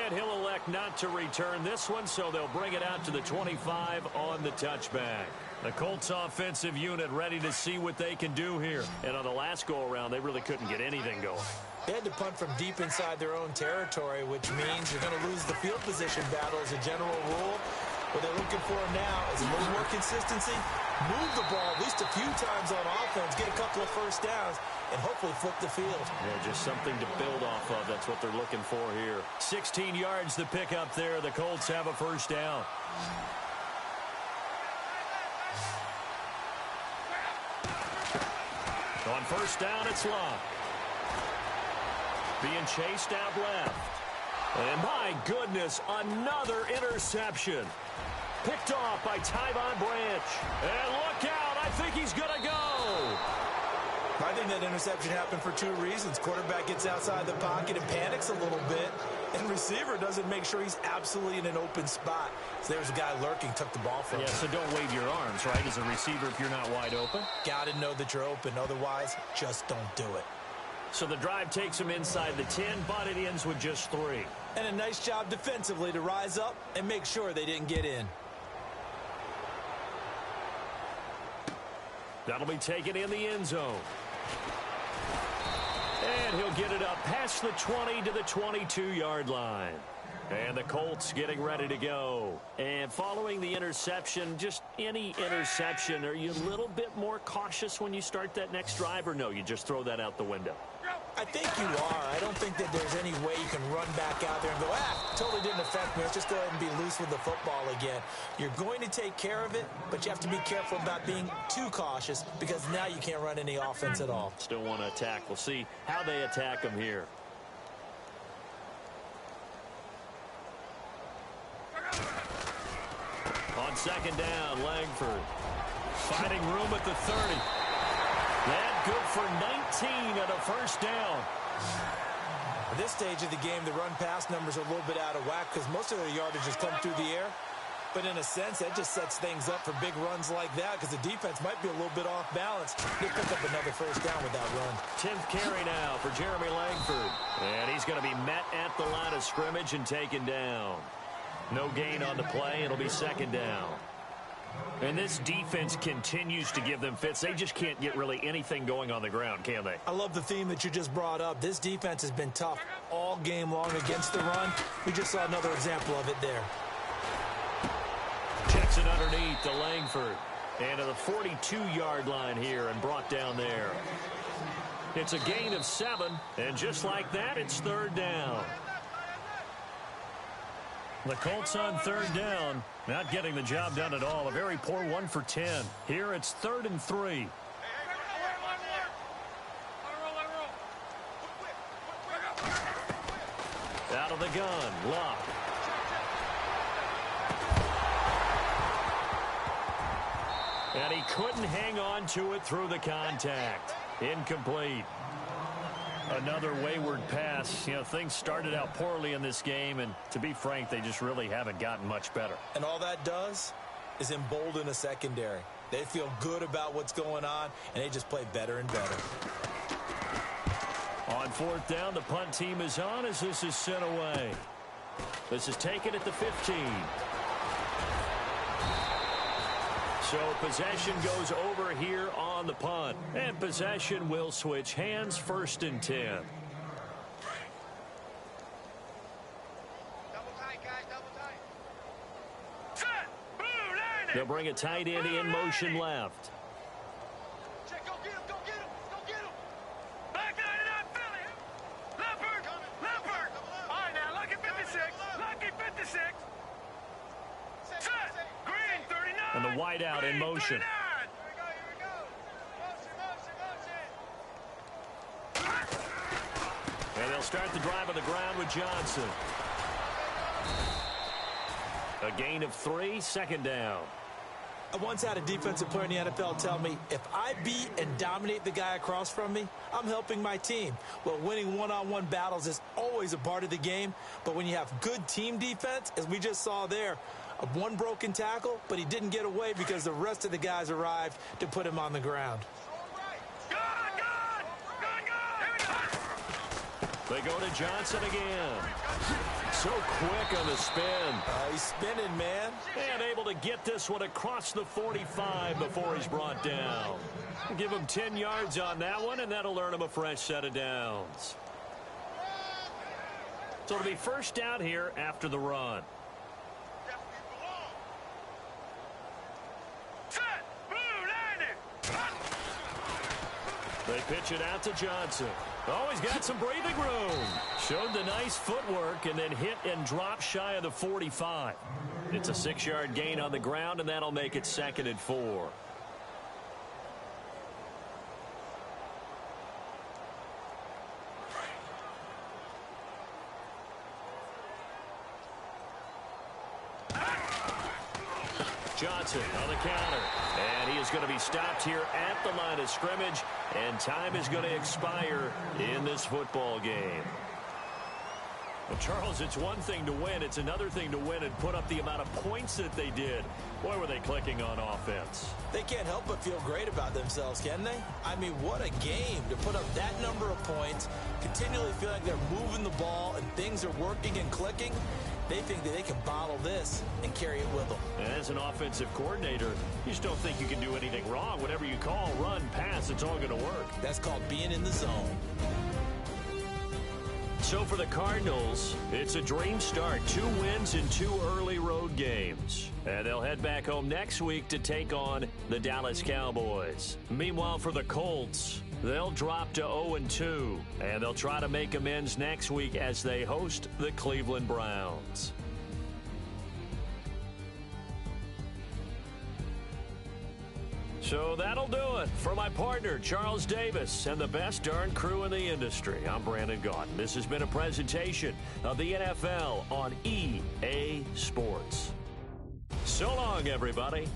[SPEAKER 1] And he'll elect not to return this one, so they'll bring it out to the 25 on the touchback. The Colts offensive unit ready to see what they can do here. And on the last go-around, they really couldn't get anything going.
[SPEAKER 2] They had to punt from deep inside their own territory, which means you're going to lose the field position battle as a general rule. What they're looking for now is a little more consistency, move the ball at least a few times on offense, get a couple of 1st downs, and hopefully flip the field.
[SPEAKER 1] Yeah, just something to build off of. That's what they're looking for here. 16 yards to pick up there. The Colts have a 1st down. On 1st down, it's Love. Being chased out left. And my goodness, another interception. Picked off by Tyvon Branch. And look out, I think he's going to go.
[SPEAKER 2] I think that interception happened for 2 reasons. Quarterback gets outside the pocket and panics a little bit. And receiver doesn't make sure he's absolutely in an open spot. So there's a guy lurking, took the ball from him.
[SPEAKER 1] Yeah, so don't wave your arms, right, as a receiver if you're not wide open.
[SPEAKER 2] Got to know that you're open. Otherwise, just don't do it.
[SPEAKER 1] So the drive takes him inside the 10, but it ends with just 3.
[SPEAKER 2] And a nice job defensively to rise up and make sure they didn't get in.
[SPEAKER 1] That'll be taken in the end zone. And he'll get it up past the 20 to the 22-yard line. And the Colts getting ready to go. And following the interception, just any interception, are you a little bit more cautious when you start that next drive, or no, you just throw that out the window?
[SPEAKER 2] I think you are. I don't think that there's any way you can run back out there and go, totally didn't affect me. Let's just go ahead and be loose with the football again. You're going to take care of it, but you have to be careful about being too cautious because now you can't run any offense at all.
[SPEAKER 1] Still want to attack. We'll see how they attack them here. On 2nd down, Langford. Fighting room at the 30. That good for 19 at a 1st down.
[SPEAKER 2] At this stage of the game, the run-pass numbers are a little bit out of whack because most of their yardage has come through the air. But in a sense, that just sets things up for big runs like that because the defense might be a little bit off balance. They pick up another first down with that run.
[SPEAKER 1] 10th carry now for Jeremy Langford. And he's going to be met at the line of scrimmage and taken down. No gain on the play. It'll be second down. And this defense continues to give them fits. They just can't get really anything going on the ground, can they?
[SPEAKER 2] I love the theme that you just brought up. This defense has been tough all game long against the run. We just saw another example of it there.
[SPEAKER 1] Checks it underneath to Langford. And to the 42-yard line here and brought down there. It's a gain of 7. And just like that, it's third down. The Colts on third down, not getting the job done at all. A very poor 1 for 10. Here it's 3rd and 3. Out of the gun, Luck. And he couldn't hang on to it through the contact. Incomplete. Another wayward pass. You know, things started out poorly in this game, and to be frank, they just really haven't gotten much better.
[SPEAKER 2] And all that does is embolden a secondary. They feel good about what's going on, and they just play better and better.
[SPEAKER 1] On 4th down, the punt team is on as this is sent away. This is taken at the 15. So possession goes over here on the punt. And possession will switch hands, 1st and 10.
[SPEAKER 3] Double tight, guys, double tight. Set! Blue, line it!
[SPEAKER 1] They'll bring a tight end in motion left.
[SPEAKER 3] Check, go get him, go get him, go get him! Back 99, Philly! Leopard! Leopard! All right, now, lucky 56, lucky 56. Set! Green, 39!
[SPEAKER 1] And the wide out in motion.
[SPEAKER 3] 39. Here we go, motion.
[SPEAKER 1] And they'll start the drive on the ground with Johnson. A gain of 3, 2nd down.
[SPEAKER 2] I once had a defensive player in the NFL tell me, if I beat and dominate the guy across from me, I'm helping my team. Well, winning one-on-one battles is always a part of the game, but when you have good team defense, as we just saw there, one broken tackle, but he didn't get away because the rest of the guys arrived to put him on the ground.
[SPEAKER 1] They go to Johnson again. So quick on the spin.
[SPEAKER 2] He's spinning, man.
[SPEAKER 1] And able to get this one across the 45 before he's brought down. Give him 10 yards on that one, and that'll earn him a fresh set of downs. So it'll be first down here after the run. They pitch it out to Johnson. Oh, he's got some breathing room. Showed the nice footwork and then hit and drop shy of the 45. It's a 6-yard gain on the ground, and that'll make it 2nd and 4. Johnson on the counter. And he is going to be stopped here at the line of scrimmage. And time is going to expire in this football game. Well, Charles, it's one thing to win. It's another thing to win and put up the amount of points that they did. Boy, were they clicking on offense.
[SPEAKER 2] They can't help but feel great about themselves, can they? I mean, what a game to put up that number of points, continually feel like they're moving the ball and things are working and clicking. They think that they can bottle this and carry it with them.
[SPEAKER 1] And as an offensive coordinator, you just don't think you can do anything wrong. Whatever you call, run, pass, it's all going to work.
[SPEAKER 2] That's called being in the zone.
[SPEAKER 1] So for the Cardinals, it's a dream start. 2 wins in 2 early road games. And they'll head back home next week to take on the Dallas Cowboys. Meanwhile, for the Colts, they'll drop to 0-2. And they'll try to make amends next week as they host the Cleveland Browns. So that'll do it for my partner, Charles Davis, and the best darn crew in the industry. I'm Brandon Gaudin. This has been a presentation of the NFL on EA Sports. So long, everybody.